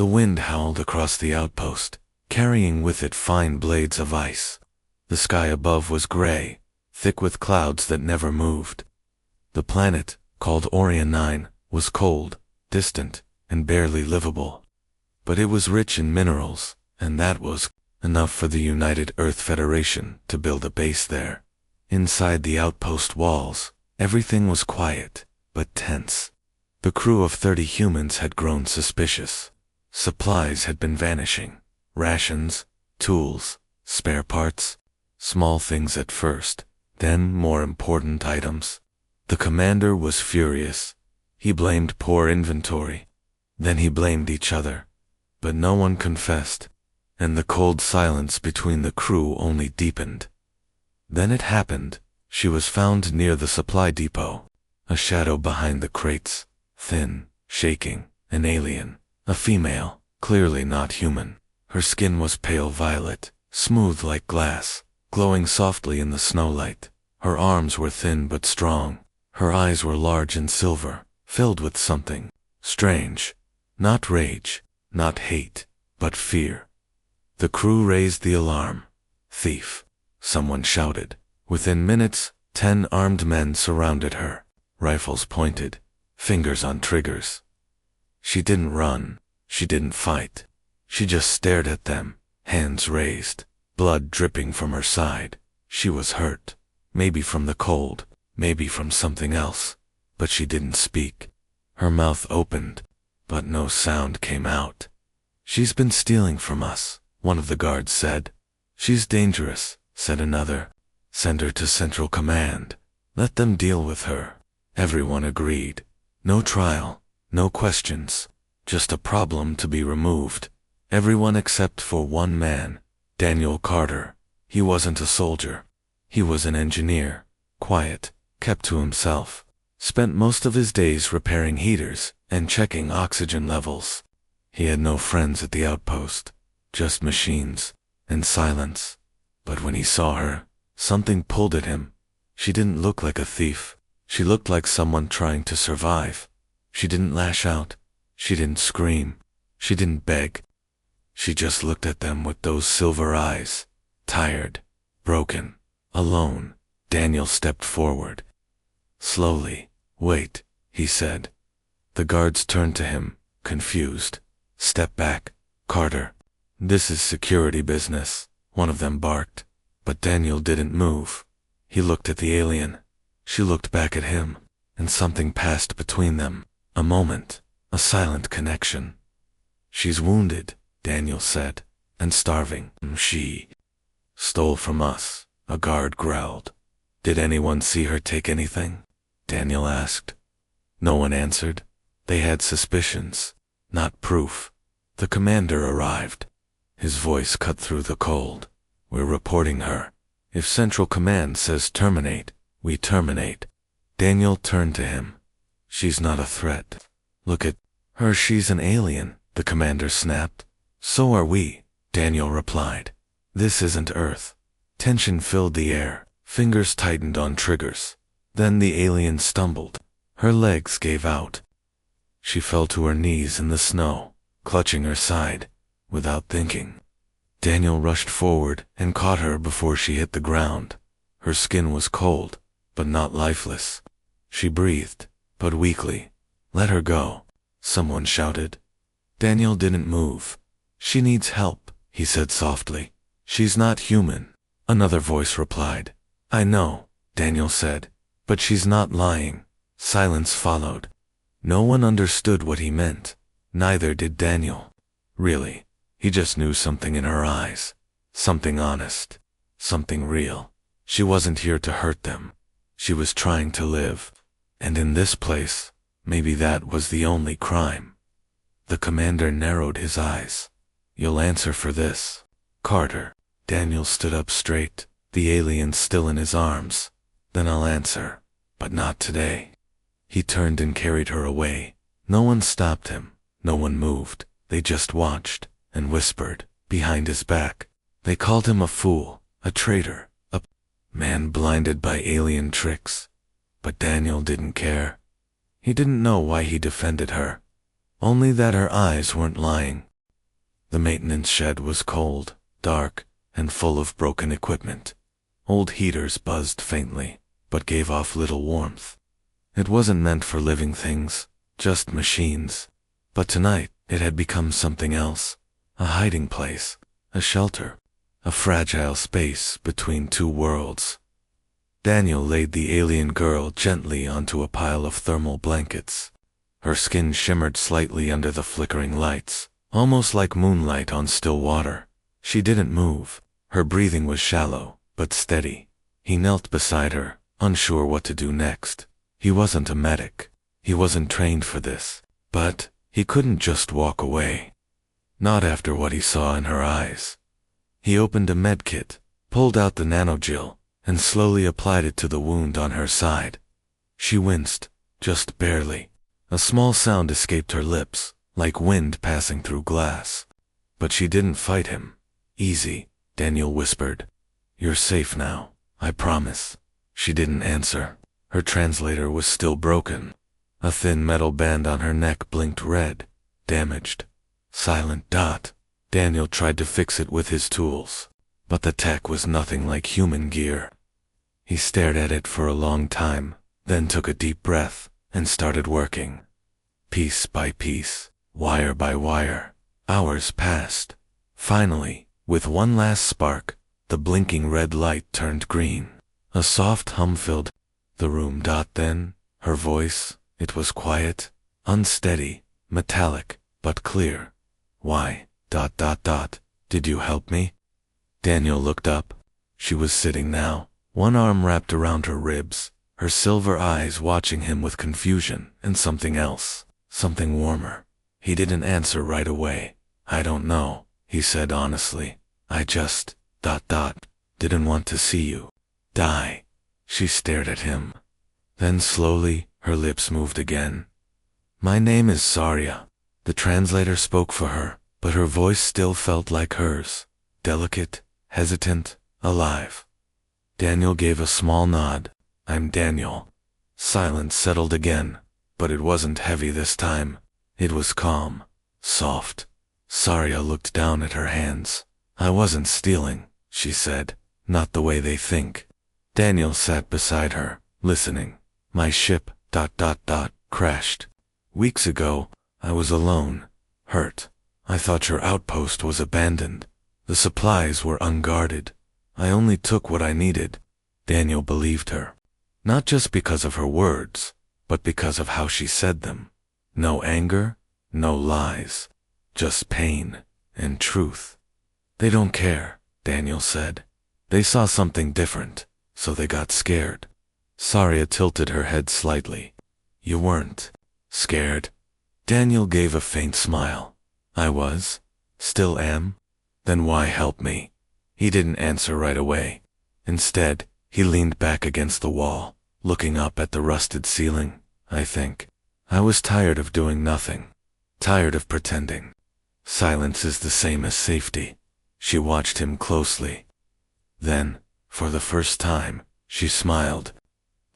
The wind howled across the outpost, carrying with it fine blades of ice. The sky above was gray, thick with clouds that never moved. The planet, called Orion 9, was cold, distant, and barely livable. But it was rich in minerals, and that was enough for the United Earth Federation to build a base there. Inside the outpost walls, everything was quiet, but tense. The crew of 30 humans had grown suspicious. Supplies had been vanishing. Rations, tools, spare parts, small things at first, then more important items. The commander was furious. He blamed poor inventory. Then he blamed each other. But no one confessed, and the cold silence between the crew only deepened. Then it happened. She was found near the supply depot, a shadow behind the crates, thin, shaking, an alien, a female, clearly not human. Her skin was pale violet, smooth like glass, glowing softly in the snowlight. Her arms were thin but strong. Her eyes were large and silver, filled with something strange. Not rage, not hate, but fear. The crew raised the alarm. Thief, someone shouted. Within minutes, 10 armed men surrounded her, rifles pointed, fingers on triggers. She didn't run. She didn't fight. She just stared at them, hands raised, blood dripping from her side. She was hurt, maybe from the cold, maybe from something else, but she didn't speak. Her mouth opened, but no sound came out. "She's been stealing from us," one of the guards said. "She's dangerous," said another. "Send her to Central Command. Let them deal with her." Everyone agreed. No trial, no questions, just a problem to be removed. Everyone except for one man, Daniel Carter. He wasn't a soldier. He was an engineer, quiet, kept to himself, spent most of his days repairing heaters and checking oxygen levels. He had no friends at the outpost, just machines and silence. But when he saw her, something pulled at him. She didn't look like a thief. She looked like someone trying to survive. She didn't lash out. She didn't scream. She didn't beg. She just looked at them with those silver eyes, tired, broken, alone. Daniel stepped forward. Slowly. "Wait," he said. The guards turned to him, confused. "Step back, Carter. This is security business," one of them barked. But Daniel didn't move. He looked at the alien. She looked back at him, and something passed between them. A moment, a silent connection. "She's wounded," Daniel said, "and starving." "She stole from us," a guard growled. "Did anyone see her take anything?" Daniel asked. No one answered. They had suspicions, not proof. The commander arrived. His voice cut through the cold. "We're reporting her. If Central Command says terminate, we terminate." Daniel turned to him. "She's not a threat. Look at her. She's an alien," the commander snapped. "So are we," Daniel replied. "This isn't Earth." Tension filled the air. Fingers tightened on triggers. Then the alien stumbled. Her legs gave out. She fell to her knees in the snow, clutching her side, without thinking. Daniel rushed forward and caught her before she hit the ground. Her skin was cold, but not lifeless. She breathed, but weakly. "Let her go," someone shouted. Daniel didn't move. "She needs help," he said softly. "She's not human," another voice replied. "I know," Daniel said, "but she's not lying." Silence followed. No one understood what he meant. Neither did Daniel. Really, he just knew something in her eyes. Something honest. Something real. She wasn't here to hurt them. She was trying to live. And in this place, maybe that was the only crime. The commander narrowed his eyes. "You'll answer for this, Carter." Daniel stood up straight, the alien still in his arms. "Then I'll answer, but not today." He turned and carried her away. No one stopped him. No one moved. They just watched and whispered behind his back. They called him a fool, a traitor, a man blinded by alien tricks. But Daniel didn't care. He didn't know why he defended her. Only that her eyes weren't lying. The maintenance shed was cold, dark, and full of broken equipment. Old heaters buzzed faintly, but gave off little warmth. It wasn't meant for living things, just machines. But tonight, it had become something else. A hiding place, a shelter, a fragile space between two worlds. Daniel laid the alien girl gently onto a pile of thermal blankets. Her skin shimmered slightly under the flickering lights, almost like moonlight on still water. She didn't move. Her breathing was shallow, but steady. He knelt beside her, unsure what to do next. He wasn't a medic. He wasn't trained for this. But he couldn't just walk away. Not after what he saw in her eyes. He opened a medkit, pulled out the nanogel, and slowly applied it to the wound on her side. She winced, just barely. A small sound escaped her lips, like wind passing through glass. But she didn't fight him. Easy, Daniel whispered. You're safe now, I promise. She didn't answer. Her translator was still broken. A thin metal band on her neck blinked red, damaged. Silent dot. Daniel tried to fix it with his tools, but the tech was nothing like human gear. He stared at it for a long time, then took a deep breath and started working. Piece by piece, wire by wire, hours passed. Finally, with one last spark, the blinking red light turned green. A soft hum filled the room. Then, her voice, it was quiet, unsteady, metallic, but clear. Why, did you help me? Daniel looked up. She was sitting now, one arm wrapped around her ribs, her silver eyes watching him with confusion and something else, something warmer. He didn't answer right away. I don't know, he said honestly. I just, didn't want to see you die. She stared at him. Then slowly, her lips moved again. My name is Saria. The translator spoke for her, but her voice still felt like hers. Delicate, hesitant, alive. Daniel gave a small nod. I'm Daniel. Silence settled again, but it wasn't heavy this time. It was calm, soft. Saria looked down at her hands. I wasn't stealing, she said. Not the way they think. Daniel sat beside her, listening. My ship, crashed. Weeks ago, I was alone, hurt. I thought your outpost was abandoned. The supplies were unguarded. I only took what I needed. Daniel believed her. Not just because of her words, but because of how she said them. No anger, no lies. Just pain and truth. They don't care, Daniel said. They saw something different, so they got scared. Saria tilted her head slightly. You weren't scared? Daniel gave a faint smile. I was. Still am. Then why help me? He didn't answer right away. Instead, he leaned back against the wall, looking up at the rusted ceiling. I think. I was tired of doing nothing. Tired of pretending. Silence is the same as safety. She watched him closely. Then, for the first time, she smiled.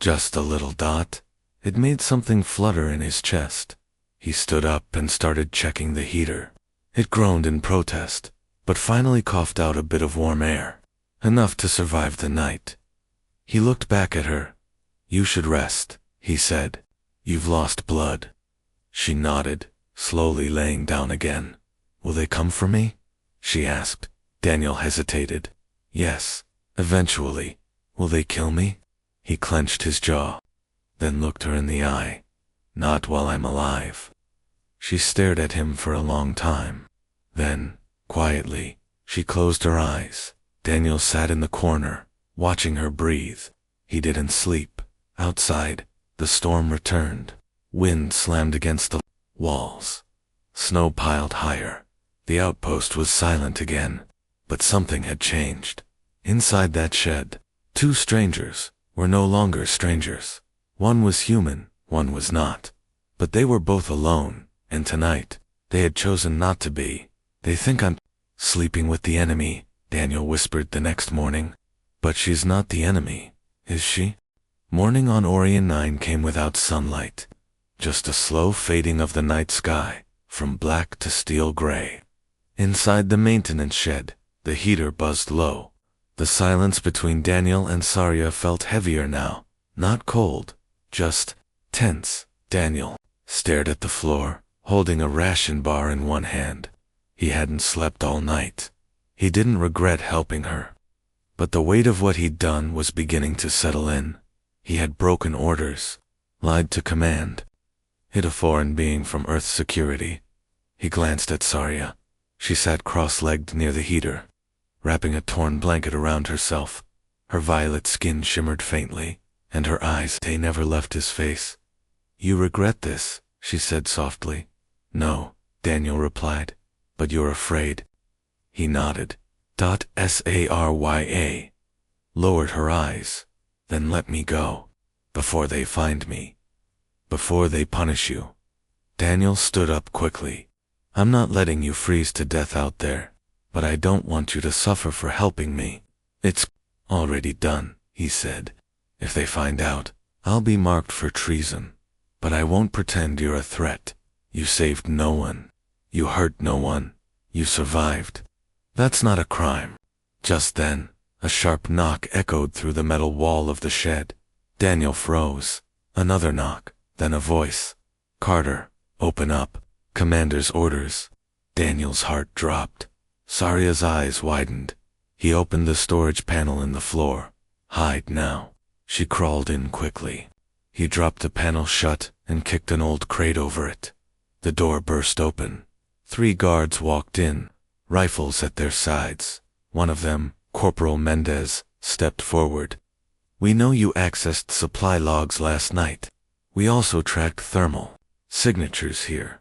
Just a little dot. It made something flutter in his chest. He stood up and started checking the heater. It groaned in protest, but finally coughed out a bit of warm air. Enough to survive the night. He looked back at her. You should rest, he said. You've lost blood. She nodded, slowly laying down again. Will they come for me? She asked. Daniel hesitated. Yes, eventually. Will they kill me? He clenched his jaw, then looked her in the eye. Not while I'm alive. She stared at him for a long time. Then, quietly, she closed her eyes. Daniel sat in the corner, watching her breathe. He didn't sleep. Outside, the storm returned. Wind slammed against the walls. Snow piled higher. The outpost was silent again. But something had changed. Inside that shed, two strangers were no longer strangers. One was human, one was not. But they were both alone, and tonight, they had chosen not to be. They think I'm sleeping with the enemy, Daniel whispered the next morning. But she's not the enemy, is she? Morning on Orion 9 came without sunlight. Just a slow fading of the night sky, from black to steel gray. Inside the maintenance shed, the heater buzzed low. The silence between Daniel and Saria felt heavier now, not cold, just tense. Daniel stared at the floor, holding a ration bar in one hand. He hadn't slept all night. He didn't regret helping her. But the weight of what he'd done was beginning to settle in. He had broken orders, lied to command, hid a foreign being from Earth's security. He glanced at Saria. She sat cross-legged near the heater, wrapping a torn blanket around herself. Her violet skin shimmered faintly, and her eyes, they never left his face. "You regret this," she said softly. "No," Daniel replied, "but you're afraid." He nodded. Sarya lowered her eyes. "Then let me go, before they find me, before they punish you." Daniel stood up quickly. "I'm not letting you freeze to death out there, but I don't want you to suffer for helping me." "It's already done," he said. "If they find out, I'll be marked for treason. But I won't pretend you're a threat. You saved no one. You hurt no one. You survived. That's not a crime." Just then, a sharp knock echoed through the metal wall of the shed. Daniel froze. Another knock, then a voice. "Carter, open up. Commander's orders." Daniel's heart dropped. Saria's eyes widened. He opened the storage panel in the floor. "Hide now." She crawled in quickly. He dropped the panel shut and kicked an old crate over it. The door burst open. 3 guards walked in, rifles at their sides. One of them, Corporal Mendez, stepped forward. "We know you accessed supply logs last night. We also tracked thermal signatures here."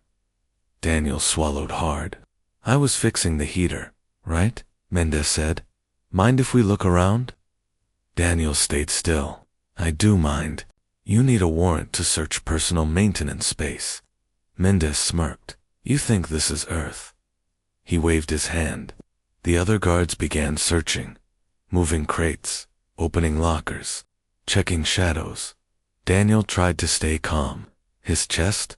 Daniel swallowed hard. "I was fixing the heater, right?" Mendez said. "Mind if we look around?" Daniel stayed still. "I do mind. You need a warrant to search personal maintenance space." Mendez smirked. "You think this is Earth?" He waved his hand. The other guards began searching, moving crates, opening lockers, checking shadows. Daniel tried to stay calm. His chest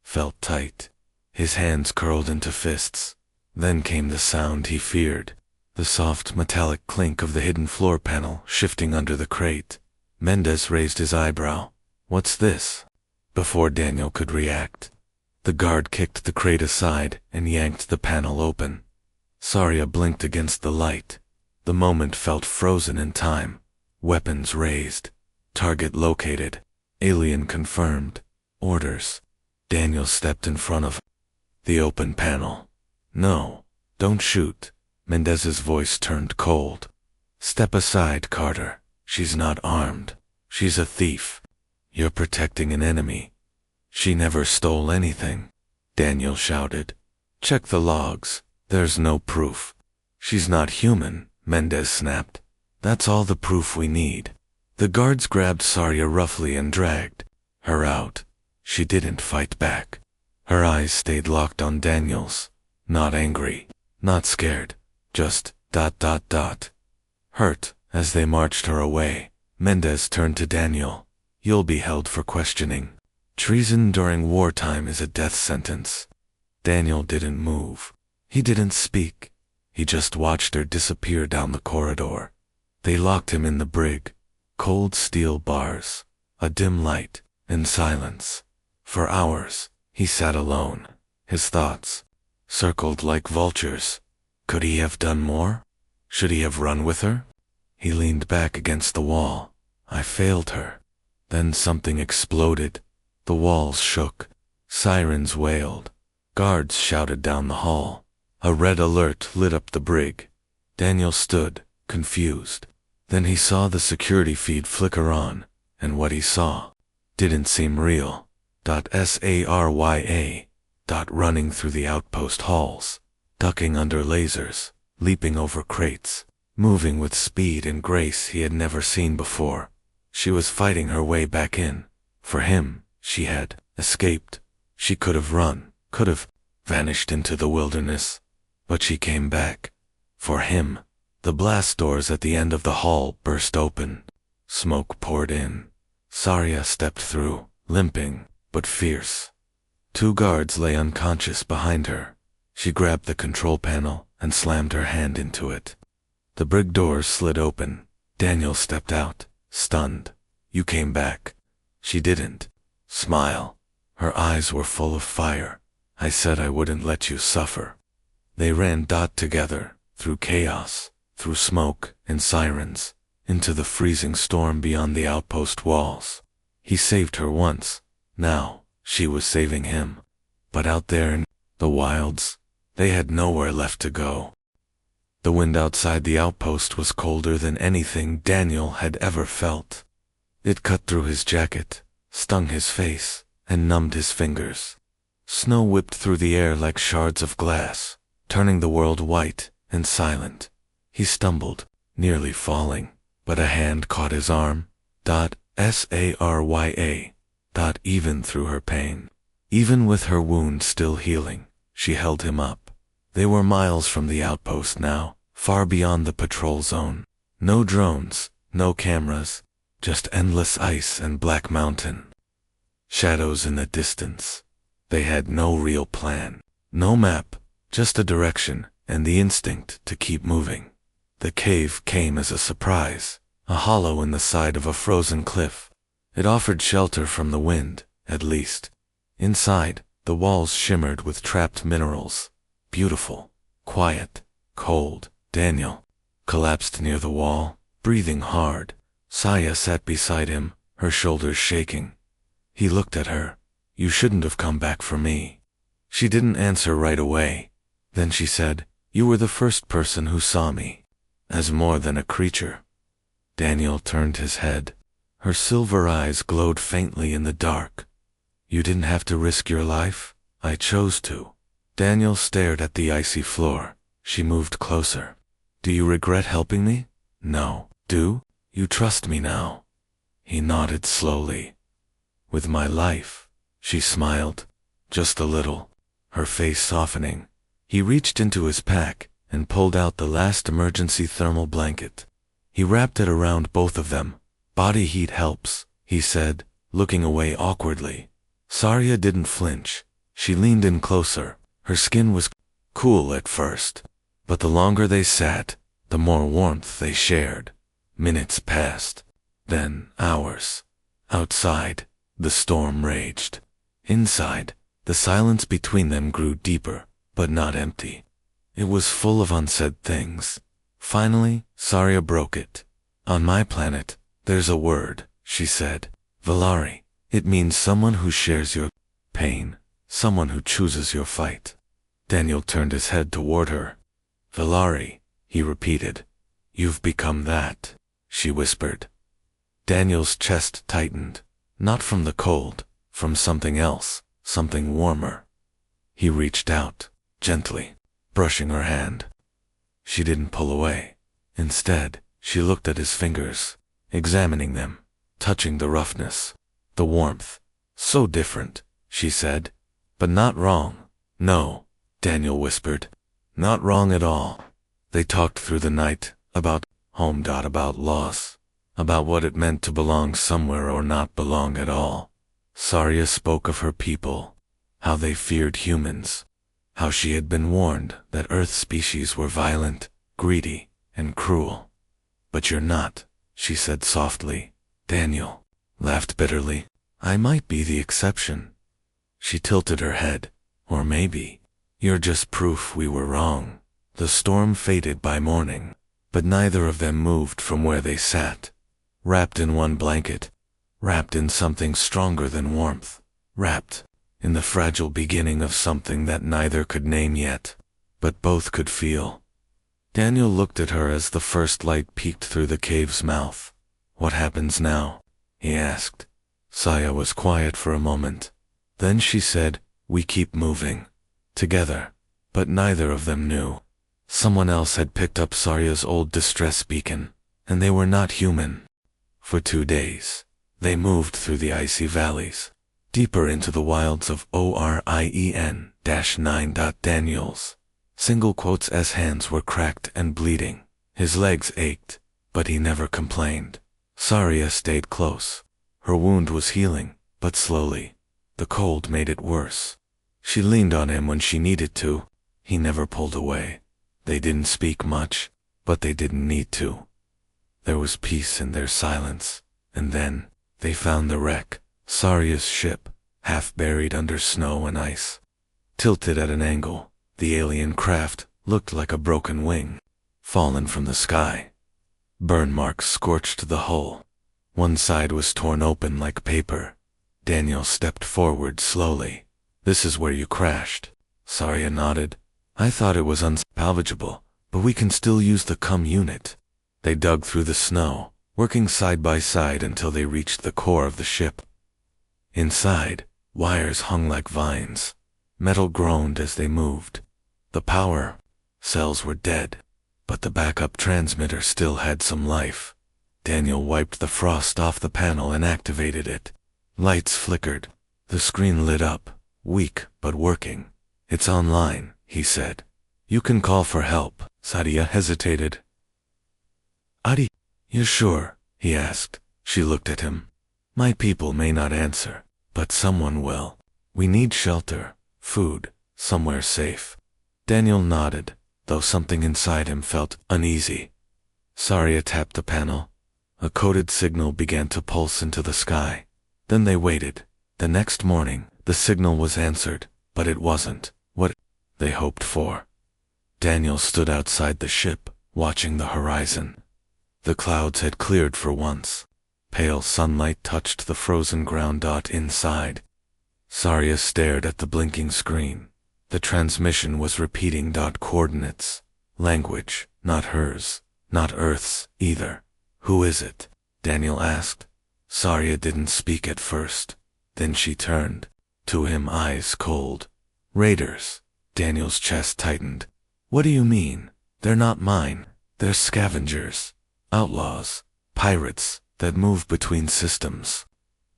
felt tight. His hands curled into fists. Then came the sound he feared, the soft metallic clink of the hidden floor panel shifting under the crate. Mendez raised his eyebrow. "What's this?" Before Daniel could react, the guard kicked the crate aside and yanked the panel open. Saria blinked against the light. The moment felt frozen in time. Weapons raised. Target located. Alien confirmed. Orders. Daniel stepped in front of the open panel. "No, don't shoot." Mendez's voice turned cold. "Step aside, Carter. She's not armed. She's a thief. You're protecting an enemy. She never stole anything." Daniel shouted. "Check the logs. There's no proof." "She's not human," Mendez snapped. "That's all the proof we need." The guards grabbed Saria roughly and dragged her out. She didn't fight back. Her eyes stayed locked on Daniel's. Not angry, not scared, just ... hurt. As they marched her away, Mendez turned to Daniel. "You'll be held for questioning. Treason during wartime is a death sentence." Daniel didn't move. He didn't speak. He just watched her disappear down the corridor. They locked him in the brig. Cold steel bars, a dim light, and silence. For hours, he sat alone. His thoughts circled like vultures. Could he have done more? Should he have run with her? He leaned back against the wall. "I failed her." Then something exploded. The walls shook. Sirens wailed. Guards shouted down the hall. A red alert lit up the brig. Daniel stood, confused. Then he saw the security feed flicker on, and what he saw didn't seem real. Sarya. Running through the outpost halls, ducking under lasers, leaping over crates, moving with speed and grace he had never seen before. She was fighting her way back in. For him, she had escaped. She could have run, could have vanished into the wilderness. But she came back. For him. The blast doors at the end of the hall burst open. Smoke poured in. Saria stepped through, limping, but fierce. 2 guards lay unconscious behind her. She grabbed the control panel and slammed her hand into it. The brig doors slid open. Daniel stepped out, stunned. "You came back." She didn't smile. Her eyes were full of fire. "I said I wouldn't let you suffer." They ran together, through chaos, through smoke and sirens, into the freezing storm beyond the outpost walls. He saved her once. Now, she was saving him. But out there in the wilds, they had nowhere left to go. The wind outside the outpost was colder than anything Daniel had ever felt. It cut through his jacket, stung his face, and numbed his fingers. Snow whipped through the air like shards of glass, turning the world white and silent. He stumbled, nearly falling, but a hand caught his arm. Sarya. Even through her pain. Even with her wound still healing, she held him up. They were miles from the outpost now, far beyond the patrol zone. No drones, no cameras, just endless ice and black mountain. Shadows in the distance. They had no real plan, no map, just a direction and the instinct to keep moving. The cave came as a surprise, a hollow in the side of a frozen cliff. It offered shelter from the wind, at least. Inside, the walls shimmered with trapped minerals. Beautiful, quiet, cold. Daniel collapsed near the wall, breathing hard. Saya sat beside him, her shoulders shaking. He looked at her. "You shouldn't have come back for me." She didn't answer right away. Then she said, "You were the first person who saw me, as more than a creature." Daniel turned his head. Her silver eyes glowed faintly in the dark. "You didn't have to risk your life. I chose to." Daniel stared at the icy floor. She moved closer. "Do you regret helping me?" "No." "Do you trust me now?" He nodded slowly. "With my life." She smiled, just a little, her face softening. He reached into his pack and pulled out the last emergency thermal blanket. He wrapped it around both of them. "Body heat helps," he said, looking away awkwardly. Sarya didn't flinch. She leaned in closer. Her skin was cool at first, but the longer they sat, the more warmth they shared. Minutes passed, then hours. Outside, the storm raged. Inside, the silence between them grew deeper, but not empty. It was full of unsaid things. Finally, Sarya broke it. "On my planet, there's a word," she said. "Valari. It means someone who shares your pain, someone who chooses your fight." Daniel turned his head toward her. "Valari," he repeated. "You've become that," she whispered. Daniel's chest tightened, not from the cold, from something else, something warmer. He reached out, gently, brushing her hand. She didn't pull away. Instead, she looked at his fingers, examining them, touching the roughness, the warmth. "So different," she said. "But not wrong." "No," Daniel whispered. "Not wrong at all." They talked through the night, about home. About loss, about what it meant to belong somewhere or not belong at all. Sarya spoke of her people, how they feared humans, how she had been warned that Earth species were violent, greedy, and cruel. "But you're not," she said softly. Daniel laughed bitterly. "I might be the exception." She tilted her head. "Or maybe you're just proof we were wrong." The storm faded by morning, but neither of them moved from where they sat, wrapped in one blanket, wrapped in something stronger than warmth, wrapped in the fragile beginning of something that neither could name yet, but both could feel. Daniel looked at her as the first light peeked through the cave's mouth. "What happens now?" he asked. Saya was quiet for a moment. Then she said, "We keep moving. Together." But neither of them knew. Someone else had picked up Sarya's old distress beacon, and they were not human. For 2 days, they moved through the icy valleys, deeper into the wilds of Orien-9. Daniel's single quotes as hands were cracked and bleeding. His legs ached, but he never complained. Sarya stayed close. Her wound was healing, but slowly. The cold made it worse. She leaned on him when she needed to. He never pulled away. They didn't speak much, but they didn't need to. There was peace in their silence, and then they found the wreck, Sarya's ship, half buried under snow and ice. Tilted at an angle, the alien craft looked like a broken wing, fallen from the sky. Burn marks scorched the hull. One side was torn open like paper. Daniel stepped forward slowly. "This is where you crashed." Sarya nodded. "I thought it was unsalvageable, but we can still use the unit." They dug through the snow, working side by side until they reached the core of the ship. Inside, wires hung like vines. Metal groaned as they moved. The power cells were dead, but the backup transmitter still had some life. Daniel wiped the frost off the panel and activated it. Lights flickered. The screen lit up, weak but working. "It's online," he said. "You can call for help." Sadia hesitated. "Adi, you sure?" he asked. She looked at him. "My people may not answer, but someone will. We need shelter, food, somewhere safe." Daniel nodded, though something inside him felt uneasy. Sarya tapped the panel. A coded signal began to pulse into the sky. Then they waited. The next morning, the signal was answered, but it wasn't what they hoped for. Daniel stood outside the ship, watching the horizon. The clouds had cleared for once. Pale sunlight touched the frozen ground dot inside. Sarya stared at the blinking screen. The transmission was repeating dot coordinates. Language, not hers, not Earth's either. "Who is it?" Daniel asked. Sarya didn't speak at first. Then she turned to him, eyes cold. "Raiders." Daniel's chest tightened. "What do you mean? They're not mine. They're scavengers. Outlaws. Pirates that move between systems.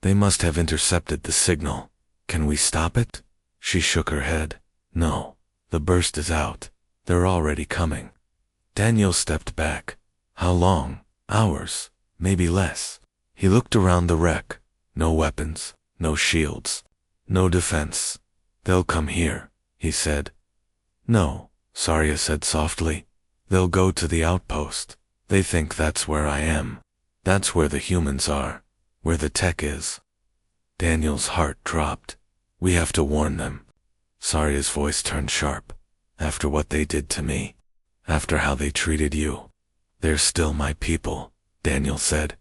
They must have intercepted the signal. Can we stop it?" She shook her head. "No. The burst is out. They're already coming." Daniel stepped back. "How long? Hours? Maybe less." He looked around the wreck. No weapons, no shields, no defense. "They'll come here," he said. "No," Sarya said softly. "They'll go to the outpost. They think that's where I am. That's where the humans are, where the tech is." Daniel's heart dropped. "We have to warn them." Sarya's voice turned sharp. "After what they did to me, after how they treated you, they're still my people," Daniel said.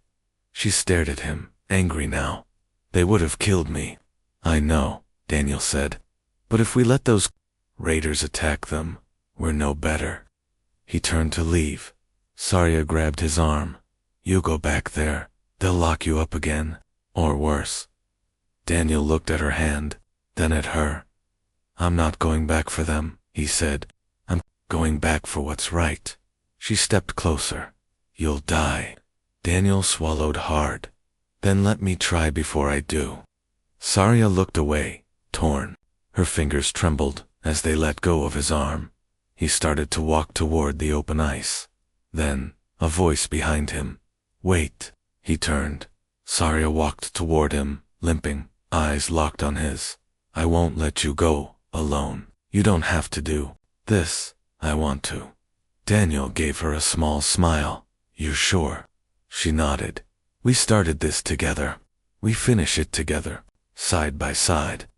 She stared at him, angry now. "They would have killed me." "I know," Daniel said. "But if we let those raiders attack them, we're no better." He turned to leave. Sarya grabbed his arm. "You go back there. They'll lock you up again. Or worse." Daniel looked at her hand, then at her. "I'm not going back for them," he said. "I'm going back for what's right." She stepped closer. "You'll die." Daniel swallowed hard. "Then let me try before I do." Sarya looked away, torn. Her fingers trembled as they let go of his arm. He started to walk toward the open ice. Then, a voice behind him. "Wait." He turned. Sarya walked toward him, limping, eyes locked on his. "I won't let you go alone. You don't have to do this. I want to." Daniel gave her a small smile. "You're sure?" She nodded. "We started this together. We finish it together, side by side."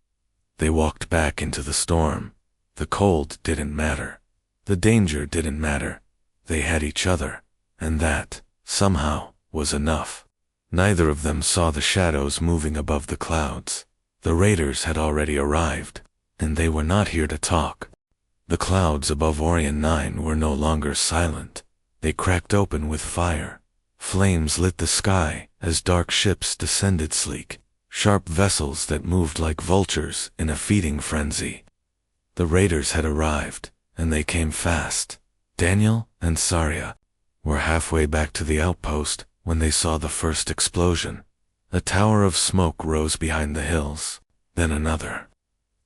They walked back into the storm. The cold didn't matter. The danger didn't matter. They had each other, and that, somehow, was enough. Neither of them saw the shadows moving above the clouds. The raiders had already arrived, and they were not here to talk. The clouds above Orion 9 were no longer silent. They cracked open with fire. Flames lit the sky as dark ships descended, sleek, sharp vessels that moved like vultures in a feeding frenzy. The raiders had arrived, and they came fast. Daniel and Sarya were halfway back to the outpost when they saw the first explosion. A tower of smoke rose behind the hills, then another.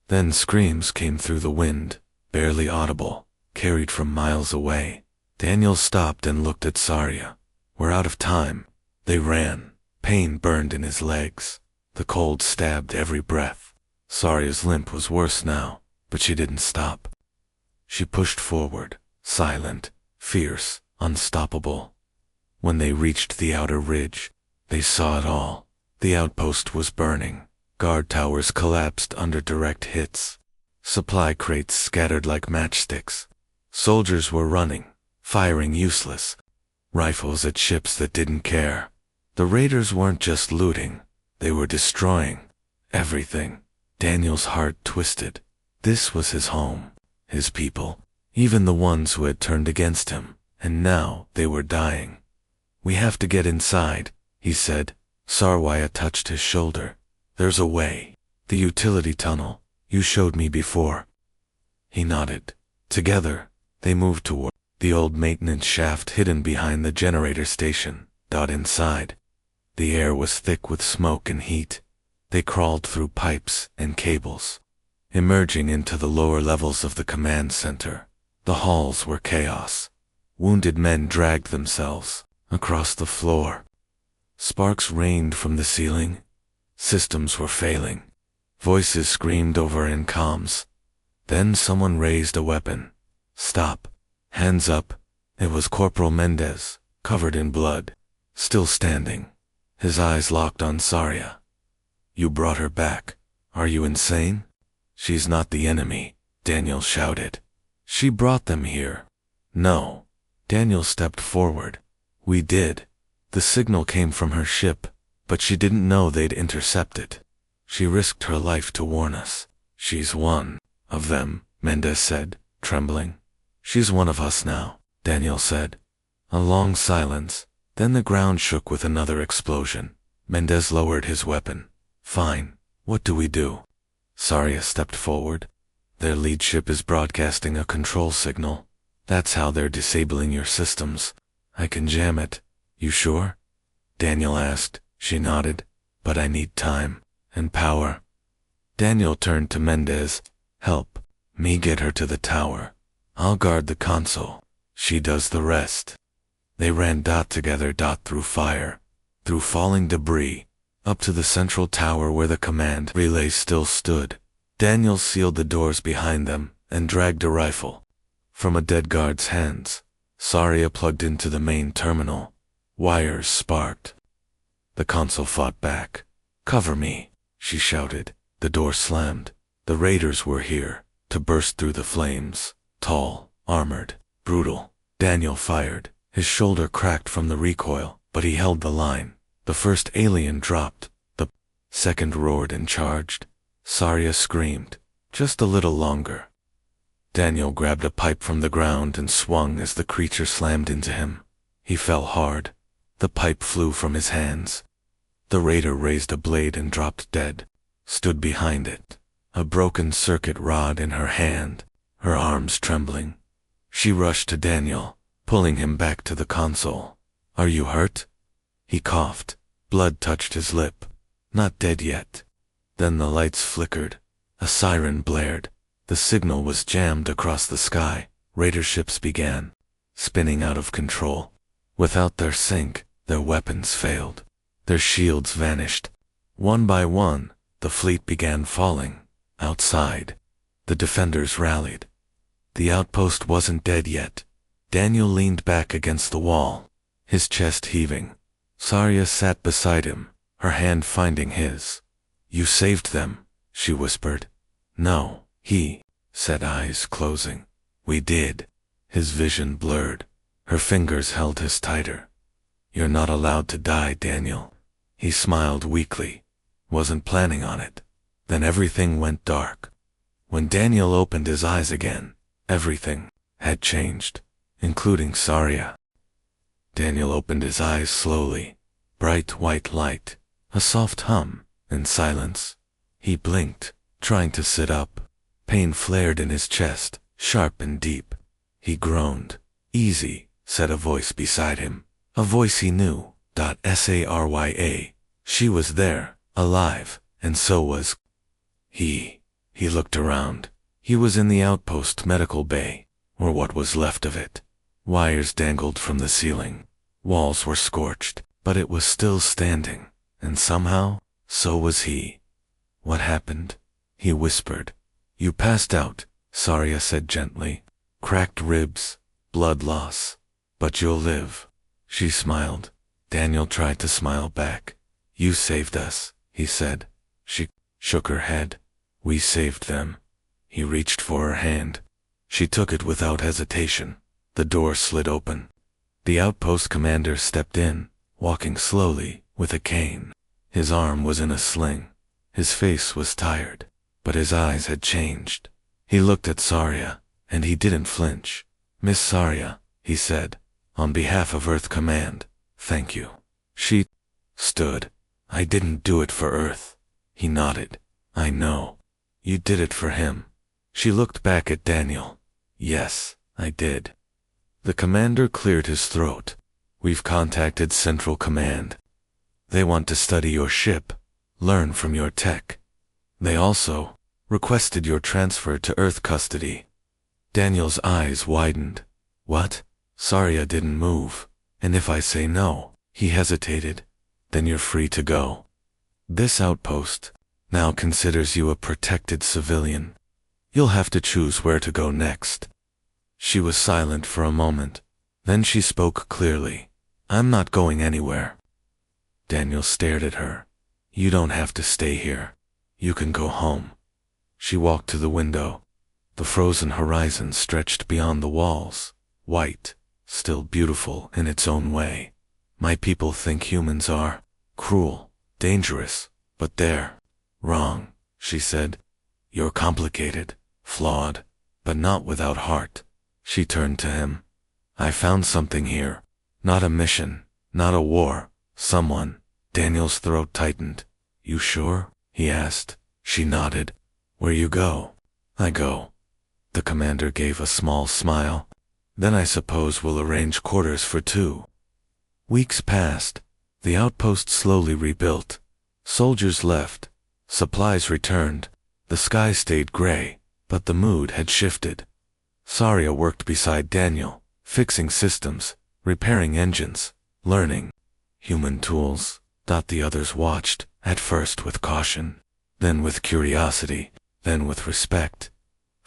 Then screams came through the wind, barely audible, carried from miles away. Daniel stopped and looked at Sarya. "We're out of time." They ran. Pain burned in his legs. The cold stabbed every breath. Sarya's limp was worse now, but she didn't stop. She pushed forward, silent, fierce, unstoppable. When they reached the outer ridge, they saw it all. The outpost was burning. Guard towers collapsed under direct hits. Supply crates scattered like matchsticks. Soldiers were running, firing useless rifles at ships that didn't care. The raiders weren't just looting, they were destroying everything. Daniel's heart twisted. This was his home, his people, even the ones who had turned against him, and now they were dying. "We have to get inside," he said. Sarwaya touched his shoulder. "There's a way. The utility tunnel. You showed me before." He nodded. Together, they moved toward the old maintenance shaft hidden behind the generator station. Inside, the air was thick with smoke and heat. They crawled through pipes and cables, emerging into the lower levels of the command center. The halls were chaos. Wounded men dragged themselves across the floor. Sparks rained from the ceiling. Systems were failing. Voices screamed over in comms. Then someone raised a weapon. "Stop. Hands up." It was Corporal Mendez, covered in blood, still standing. His eyes locked on Saria. "You brought her back. Are you insane?" "She's not the enemy," Daniel shouted. "She brought them here." "No." Daniel stepped forward. "We did. The signal came from her ship, but she didn't know they'd intercept it. She risked her life to warn us." "She's one of them," Mendez said, trembling. "She's one of us now," Daniel said. A long silence, then the ground shook with another explosion. Mendez lowered his weapon. "Fine. What do we do?" Saria stepped forward. "Their lead ship is broadcasting a control signal. That's how they're disabling your systems. I can jam it." "You sure?" Daniel asked. She nodded. "But I need time and power." Daniel turned to Mendez. "Help me get her to the tower. I'll guard the console. She does the rest." They ran together through fire, through falling debris, up to the central tower where the command relay still stood. Daniel sealed the doors behind them and dragged a rifle from a dead guard's hands. Saria plugged into the main terminal. Wires sparked. The console fought back. "Cover me," she shouted. The door slammed. The raiders were here, to burst through the flames. Tall, armored, brutal. Daniel fired. His shoulder cracked from the recoil, but he held the line. The first alien dropped. The second roared and charged. Saria screamed. Just a little longer. Daniel grabbed a pipe from the ground and swung as the creature slammed into him. He fell hard. The pipe flew from his hands. The raider raised a blade and dropped dead. Stood behind it, a broken circuit rod in her hand, her arms trembling. She rushed to Daniel, pulling him back to the console. "Are you hurt?" He coughed. Blood touched his lip. "Not dead yet." Then the lights flickered. A siren blared. The signal was jammed across the sky. Raider ships began spinning out of control. Without their sync, their weapons failed. Their shields vanished. One by one, the fleet began falling. Outside, the defenders rallied. The outpost wasn't dead yet. Daniel leaned back against the wall, his chest heaving. Saria sat beside him, her hand finding his. "You saved them," she whispered. "No," he said, eyes closing. "We did." His vision blurred. Her fingers held his tighter. "You're not allowed to die, Daniel." He smiled weakly. Wasn't planning on it. Then everything went dark. When Daniel opened his eyes again, everything had changed, including Saria. Daniel opened his eyes slowly. Bright white light, a soft hum, and silence. He blinked, trying to sit up. Pain flared in his chest, sharp and deep. He groaned. "Easy," said a voice beside him. A voice he knew. Sarya. She was there, alive, and so was he. He looked around. He was in the outpost medical bay, or what was left of it. Wires dangled from the ceiling. Walls were scorched, but it was still standing, and somehow, so was he. "What happened?" he whispered. "You passed out," Saria said gently. Cracked ribs, blood loss. But you'll live. She smiled. Daniel tried to smile back. You saved us, he said. She shook her head. We saved them. He reached for her hand. She took it without hesitation. The door slid open. The outpost commander stepped in, walking slowly, with a cane. His arm was in a sling. His face was tired, but his eyes had changed. He looked at Saria, and he didn't flinch. Miss Saria, he said, on behalf of Earth Command, thank you. She stood. I didn't do it for Earth. He nodded. I know. You did it for him. She looked back at Daniel. Yes, I did. The commander cleared his throat. We've contacted Central Command. They want to study your ship, learn from your tech. They also requested your transfer to Earth custody. Daniel's eyes widened. What? Saria didn't move. And if I say no, he hesitated, then you're free to go. This outpost now considers you a protected civilian. You'll have to choose where to go next. She was silent for a moment. Then she spoke clearly. I'm not going anywhere. Daniel stared at her. You don't have to stay here. You can go home. She walked to the window. The frozen horizon stretched beyond the walls, white, still beautiful in its own way. My people think humans are cruel, dangerous, but they're wrong, she said. You're complicated, flawed, but not without heart. She turned to him. I found something here. Not a mission, not a war, someone. Daniel's throat tightened. You sure? He asked. She nodded. Where you go? I go. The commander gave a small smile. Then I suppose we'll arrange quarters for two. Weeks passed. The outpost slowly rebuilt. Soldiers left. Supplies returned. The sky stayed gray, but the mood had shifted. Saria worked beside Daniel, fixing systems, repairing engines, learning human tools. The others watched, at first with caution, then with curiosity, then with respect.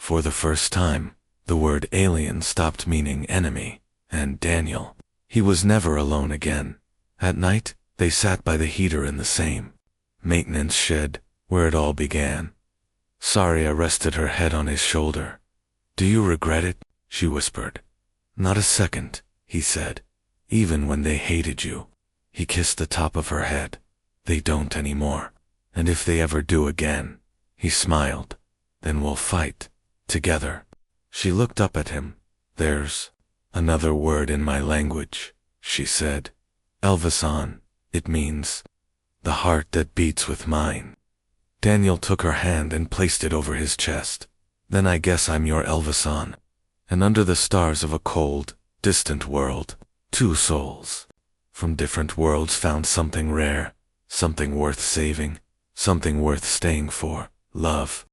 For the first time, the word alien stopped meaning enemy, and Daniel, he was never alone again. At night, they sat by the heater in the same maintenance shed, where it all began. Saria rested her head on his shoulder. Do you regret it? She whispered. Not a second, he said. Even when they hated you. He kissed the top of her head. They don't anymore. And if they ever do again, he smiled. Then we'll fight. Together. She looked up at him. There's another word in my language, she said. Elvisan. It means the heart that beats with mine. Daniel took her hand and placed it over his chest. Then I guess I'm your Elvisan. And under the stars of a cold, distant world, two souls from different worlds found something rare, something worth saving, something worth staying for, love.